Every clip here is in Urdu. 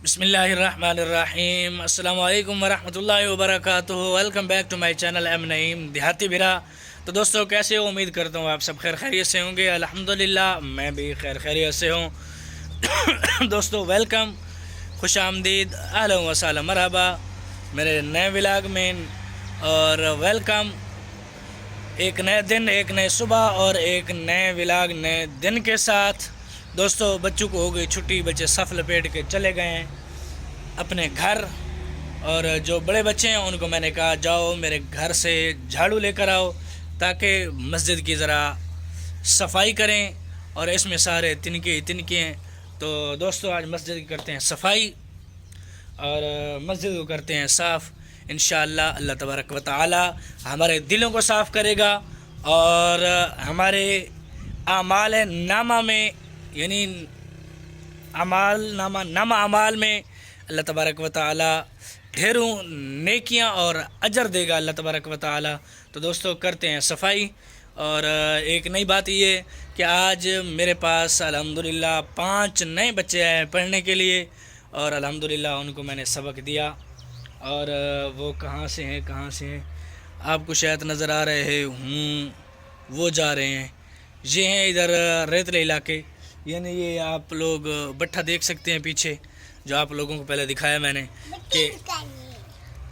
بسم اللہ الرحمن الرحیم۔ السلام علیکم ورحمۃ اللہ وبرکاتہ۔ Welcome back to my channel M Naeem Dehati Bhera. تو دوستو کیسے ہو؟ امید کرتا ہوں آپ سب خیر خیریت سے ہوں گے۔ الحمدللہ میں بھی خیر خیریت سے ہوں۔ دوستو ویلکم، خوش آمدید، اہلا و سہلا، مرحبا میرے نئے ولاگ میں، اور ویلکم ایک نئے دن، ایک نئے صبح اور ایک نئے ولاگ نئے دن کے ساتھ۔ دوستو بچوں کو ہو گئی چھٹی، بچے صف لپیٹ کے چلے گئے ہیں اپنے گھر، اور جو بڑے بچے ہیں ان کو میں نے کہا جاؤ میرے گھر سے جھاڑو لے کر آؤ تاکہ مسجد کی ذرا صفائی کریں، اور اس میں سارے تنکے ہیں۔ تو دوستو آج مسجد کی کرتے ہیں صفائی اور مسجد کو کرتے ہیں صاف۔ انشاءاللہ اللہ تبارک و تعالی ہمارے دلوں کو صاف کرے گا، اور ہمارے اعمال نامہ میں، یعنی نامہ اعمال میں اللہ تبارک و تعالی ڈھیروں نیکیاں اور اجر دے گا اللہ تبارک و تعالی۔ تو دوستو کرتے ہیں صفائی، اور ایک نئی بات یہ کہ آج میرے پاس الحمدللہ 5 نئے بچے آئے پڑھنے کے لیے، اور الحمدللہ ان کو میں نے سبق دیا، اور وہ کہاں سے ہیں آپ کو شاید نظر آ رہے ہوں، وہ جا رہے ہیں، یہ ہیں ادھر ریتلے علاقے، یعنی یہ آپ لوگ بٹھا دیکھ سکتے ہیں پیچھے، جو آپ لوگوں کو پہلے دکھایا میں نے کہ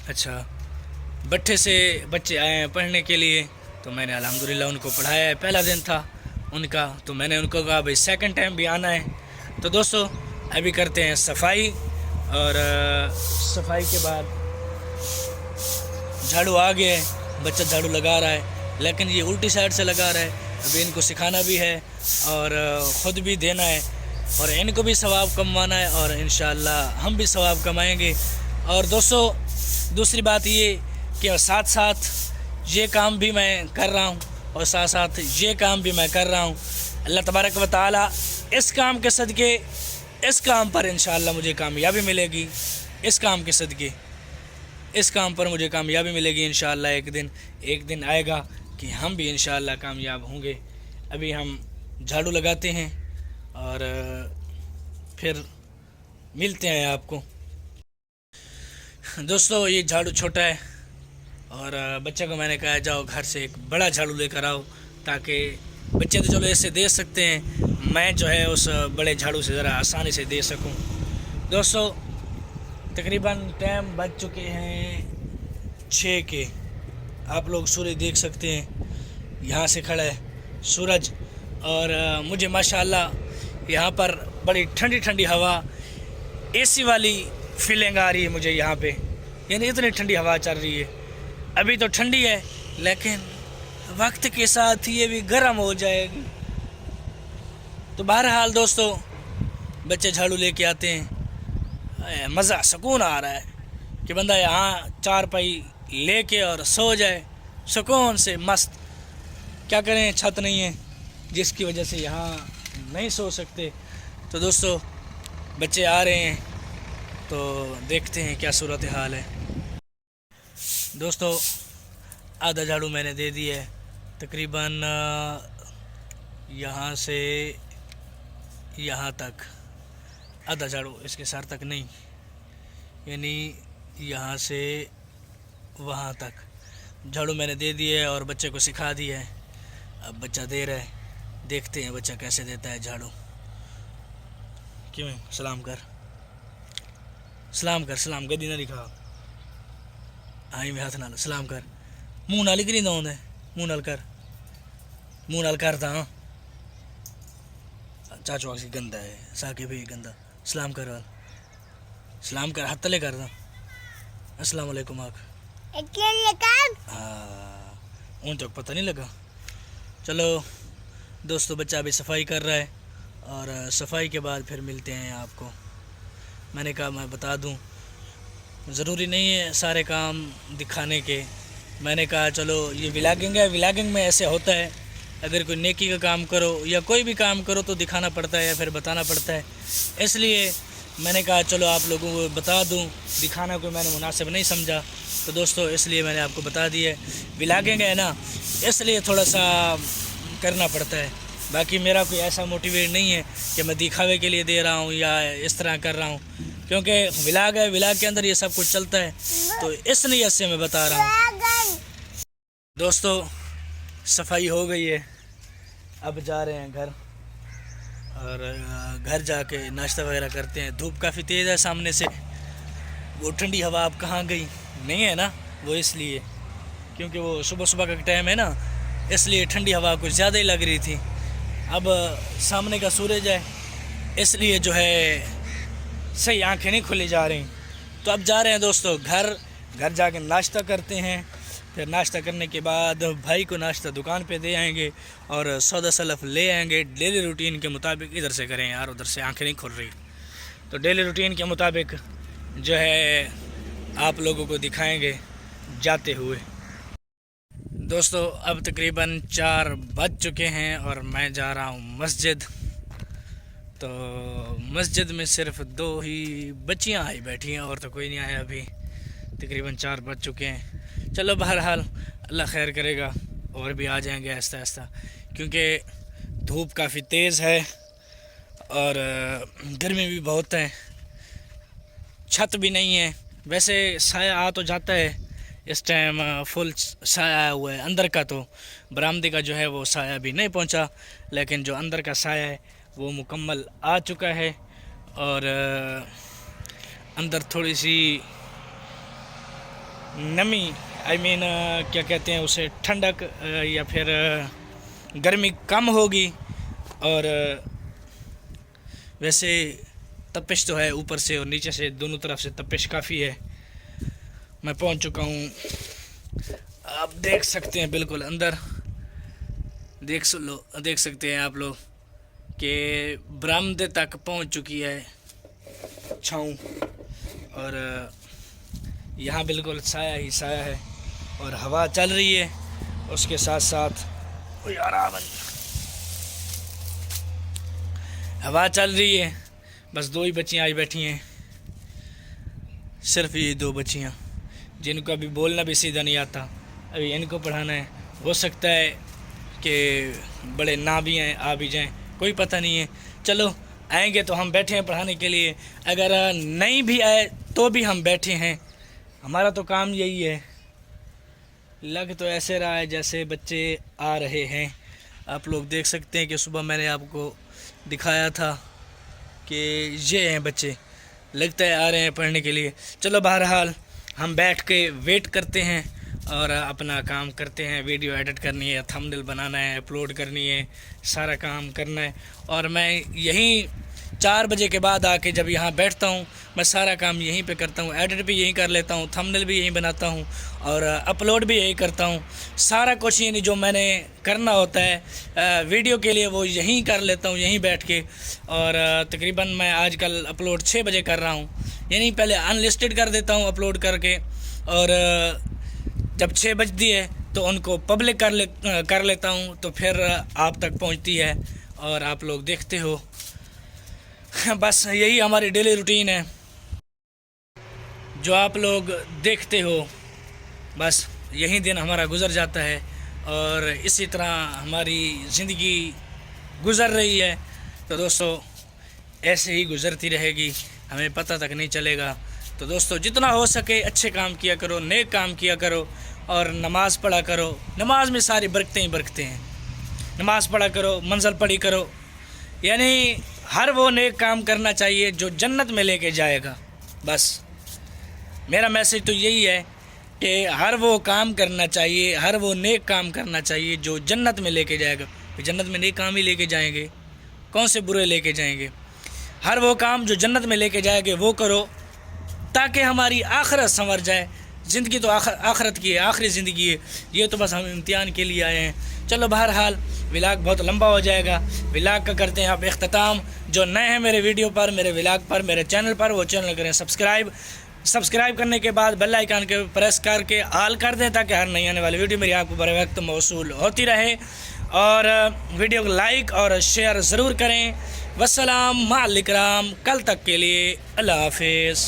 اچھا بٹھے سے بچے آئے ہیں پڑھنے کے لیے۔ تو میں نے الحمدللہ ان کو پڑھایا ہے، پہلا دن تھا ان کا، تو میں نے ان کو کہا بھائی سیکنڈ ٹائم بھی آنا ہے۔ تو دوستو ابھی کرتے ہیں صفائی، اور صفائی کے بعد جھاڑو آ گیا ہے، بچہ جھاڑو لگا رہا ہے، لیکن یہ الٹی سائڈ سے لگا رہا ہے، ابھی ان کو سکھانا بھی ہے اور خود بھی دینا ہے، اور ان کو بھی ثواب کموانا ہے، اور انشاءاللہ ہم بھی ثواب کمائیں گے۔ اور دوستو دوسری بات یہ کہ ساتھ ساتھ یہ کام بھی میں کر رہا ہوں، اور ساتھ ساتھ یہ کام بھی میں کر رہا ہوں۔ اللہ تبارک و تعالی اس کام کے صدقے، اس کام پر انشاءاللہ مجھے کامیابی ملے گی، اس کام کے صدقے اس کام پر مجھے کامیابی ملے گی انشاءاللہ۔ ایک دن آئے گا کہ ہم بھی انشاءاللہ کامیاب ہوں گے۔ ابھی ہم جھاڑو لگاتے ہیں اور پھر ملتے ہیں آپ کو۔ دوستو یہ جھاڑو چھوٹا ہے، اور بچے کو میں نے کہا جاؤ گھر سے ایک بڑا جھاڑو لے کر آؤ، تاکہ بچے تو چلو ایسے دے سکتے ہیں، میں جو ہے اس بڑے جھاڑو سے ذرا آسانی سے دے سکوں۔ دوستو تقریباً ٹائم بج چکے ہیں 6 کے، آپ لوگ سورج دیکھ سکتے ہیں، یہاں سے کھڑا ہے سورج، اور مجھے ماشاءاللہ یہاں پر بڑی ٹھنڈی ٹھنڈی ہوا، اے سی والی فیلنگ آ رہی ہے مجھے یہاں پہ، یعنی اتنی ٹھنڈی ہوا چل رہی ہے۔ ابھی تو ٹھنڈی ہے لیکن وقت کے ساتھ یہ بھی گرم ہو جائے گی۔ تو بہرحال دوستو بچے جھاڑو لے کے آتے ہیں، مزہ سکون آ رہا ہے کہ بندہ یہاں چارپائی لے کے اور سو جائے سکون سے مست۔ کیا کریں، چھت نہیں ہے جس کی وجہ سے یہاں نہیں سو سکتے۔ تو دوستو بچے آ رہے ہیں تو دیکھتے ہیں کیا صورتحال ہے۔ دوستو آدھا جھاڑو میں نے دے دیا ہے، تقریباً یہاں سے یہاں تک آدھا جھاڑو، اس کے سر تک نہیں، یعنی یہاں سے وہاں تک جھاڑو میں نے دے دیا ہے، اور بچے کو سکھا دیا ہے۔ اب بچہ دے رہا ہے، دیکھتے ہیں بچہ کیسے دیتا ہے جھاڑو۔ کیوں سلام کر گدی نہ دکھا، آئی میں ہاتھ نال سلام کر، منہ نال ہی نہیں دے، منہ نال کرتا ہاں، چاچو آگے گندا ہے، ساکے بھی گندا، سلام کر ہاتھ تلے کر دا، السلام علیکم آکھ، ہاں اون تک پتہ نہیں لگا۔ چلو دوستو بچہ ابھی صفائی کر رہا ہے، اور صفائی کے بعد پھر ملتے ہیں آپ کو۔ میں نے کہا میں بتا دوں، ضروری نہیں ہے سارے کام دکھانے کے، میں نے کہا چلو یہ ولاگنگ ہے، ولاگنگ میں ایسے ہوتا ہے، اگر کوئی نیکی کا کام کرو یا کوئی بھی کام کرو تو دکھانا پڑتا ہے یا پھر بتانا پڑتا ہے، اس لیے میں نے کہا چلو آپ لوگوں کو بتا دوں، دکھانا کوئی میں نے مناسب نہیں سمجھا، تو دوستو اس لیے میں نے آپ کو بتا دیا ہے۔ ولاگنگ ہے نا، اس لیے تھوڑا سا کرنا پڑتا ہے، باقی میرا کوئی ایسا موٹیویٹ نہیں ہے کہ میں دکھاوے کے لیے دے رہا ہوں یا اس طرح کر رہا ہوں۔ کیونکہ ولاگ ہے، ولاگ کے اندر یہ سب کچھ چلتا ہے، تو اس نیت سے میں بتا رہا ہوں۔ دوستو صفائی ہو گئی ہے، اب جا رہے ہیں گھر، اور گھر جا کے ناشتہ وغیرہ کرتے ہیں۔ دھوپ کافی تیز ہے سامنے سے، وہ ٹھنڈی ہوا اب کہاں گئی؟ نہیں ہے نا، وہ اس لیے کیونکہ وہ صبح صبح کا ٹائم ہے نا، اس لیے ٹھنڈی ہوا کچھ زیادہ ہی لگ رہی تھی۔ اب سامنے کا سورج ہے، اس لیے جو ہے صحیح آنکھیں نہیں کھلی جا رہی۔ تو اب جا رہے ہیں دوستو گھر جا کے ناشتہ کرتے ہیں، پھر ناشتہ کرنے کے بعد بھائی کو ناشتہ دکان پہ دے آئیں گے اور سودا سلف لے آئیں گے ڈیلی روٹین کے مطابق۔ ادھر سے کریں یار، ادھر سے آنکھیں نہیں کھل رہی، تو ڈیلی روٹین کے مطابق جو ہے آپ لوگوں کو دکھائیں گے جاتے ہوئے۔ دوستو اب تقریباً 4 بج چکے ہیں اور میں جا رہا ہوں مسجد۔ تو مسجد میں صرف 2 ہی بچیاں آئی بیٹھی ہیں، اور تو کوئی نہیں آیا ابھی، تقریباً 4 بج چکے ہیں۔ چلو بہرحال اللہ خیر کرے گا، اور بھی آ جائیں گے آہستہ آہستہ، کیونکہ دھوپ کافی تیز ہے اور گرمی بھی بہت ہے، چھت بھی نہیں ہے۔ ویسے سایہ آ تو جاتا ہے، اس ٹائم فل سایہ آیا ہوا ہے اندر کا، تو برآمدے کا جو ہے وہ سایہ بھی نہیں پہنچا، لیکن جو اندر کا سایہ ہے وہ مکمل آ چکا ہے، اور اندر تھوڑی سی نمی کیا کہتے ہیں اسے، ٹھنڈک یا پھر گرمی کم ہوگی، اور ویسے تپش تو ہے اوپر سے اور نیچے سے، دونوں طرف سے تپش کافی ہے۔ میں پہنچ چکا ہوں، آپ دیکھ سکتے ہیں بالکل اندر، دیکھ سکتے ہیں آپ لوگ کہ برآمدے تک پہنچ چکی ہے چھاؤں، اور یہاں بالکل سایہ ہی سایہ ہے، اور ہوا چل رہی ہے اس کے ساتھ ساتھ، ہوا چل رہی ہے۔ بس 2 ہی بچیاں آئی بیٹھی ہیں، صرف یہ 2 بچیاں، جن کو ابھی بولنا بھی سیدھا نہیں آتا، ابھی ان کو پڑھانا ہے۔ ہو سکتا ہے کہ بڑے نہ بھی آئیں، آ بھی جائیں، کوئی پتہ نہیں ہے۔ چلو آئیں گے تو ہم بیٹھے ہیں پڑھانے کے لیے، اگر نہیں بھی آئے تو بھی ہم بیٹھے ہیں، ہمارا تو کام یہی ہے۔ لگ تو ایسے رہا ہے جیسے بچے آ رہے ہیں، آپ لوگ دیکھ سکتے ہیں کہ صبح میں نے آپ کو دکھایا تھا کہ یہ ہیں بچے، لگتا ہے آ رہے ہیں پڑھنے کے لیے۔ چلو بہرحال ہم بیٹھ کے ویٹ کرتے ہیں اور اپنا کام کرتے ہیں، ویڈیو ایڈٹ کرنی ہے، تھمبنیل بنانا ہے، اپلوڈ کرنی ہے، سارا کام کرنا ہے۔ اور میں یہیں 4 بجے کے بعد آ کے جب یہاں بیٹھتا ہوں، میں سارا کام یہیں پہ کرتا ہوں، ایڈٹ بھی یہیں کر لیتا ہوں، تھمبنیل بھی یہیں بناتا ہوں، اور اپلوڈ بھی یہیں کرتا ہوں، سارا کچھ یعنی جو میں نے کرنا ہوتا ہے ویڈیو کے لیے وہ یہیں کر لیتا ہوں، یہیں بیٹھ کے۔ اور تقریباً میں آج کل اپلوڈ 6 بجے کر رہا ہوں، یعنی پہلے ان لسٹڈ کر دیتا ہوں اپلوڈ کر کے، اور جب 6 بجتی ہے تو ان کو پبلک کر لیتا ہوں، تو پھر آپ تک پہنچتی ہے اور آپ لوگ دیکھتے ہو۔ بس یہی ہماری ڈیلی روٹین ہے جو آپ لوگ دیکھتے ہو، بس یہی دن ہمارا گزر جاتا ہے، اور اسی طرح ہماری زندگی گزر رہی ہے۔ تو دوستو ایسے ہی گزرتی رہے گی، ہمیں پتہ تک نہیں چلے گا۔ تو دوستو جتنا ہو سکے اچھے کام کیا کرو، نیک کام کیا کرو، اور نماز پڑھا کرو، نماز میں ساری برکتیں ہی برکتیں ہیں، نماز پڑھا کرو، منزل پڑھی کرو، یعنی ہر وہ نیک کام کرنا چاہیے جو جنت میں لے کے جائے گا۔ بس میرا میسج تو یہی ہے کہ ہر وہ کام کرنا چاہیے، ہر وہ نیک کام کرنا چاہیے جو جنت میں لے کے جائے گا۔ جنت میں نیک کام ہی لے کے جائیں گے، کون سے برے لے کے جائیں گے؟ ہر وہ کام جو جنت میں لے کے جائے گے وہ کرو، تاکہ ہماری آخرت سنور جائے۔ زندگی تو آخرت کی ہے، آخری زندگی ہے، یہ تو بس ہم امتحان کے لیے آئے ہیں۔ چلو بہرحال ولاگ بہت لمبا ہو جائے گا، ولاگ کا کرتے ہیں آپ اختتام۔ جو نئے ہیں میرے ویڈیو پر، میرے ولاگ پر، میرے چینل پر، وہ چینل کریں سبسکرائب کرنے کے بعد بیل آئیکن کے پریس کر کے آل کر دیں، تاکہ ہر نئی آنے والی ویڈیو میری آپ کو بر وقت موصول ہوتی رہے، اور ویڈیو کو لائک اور شیئر ضرور کریں۔ والسلام مع الاکرام، کل تک کے لیے اللہ حافظ۔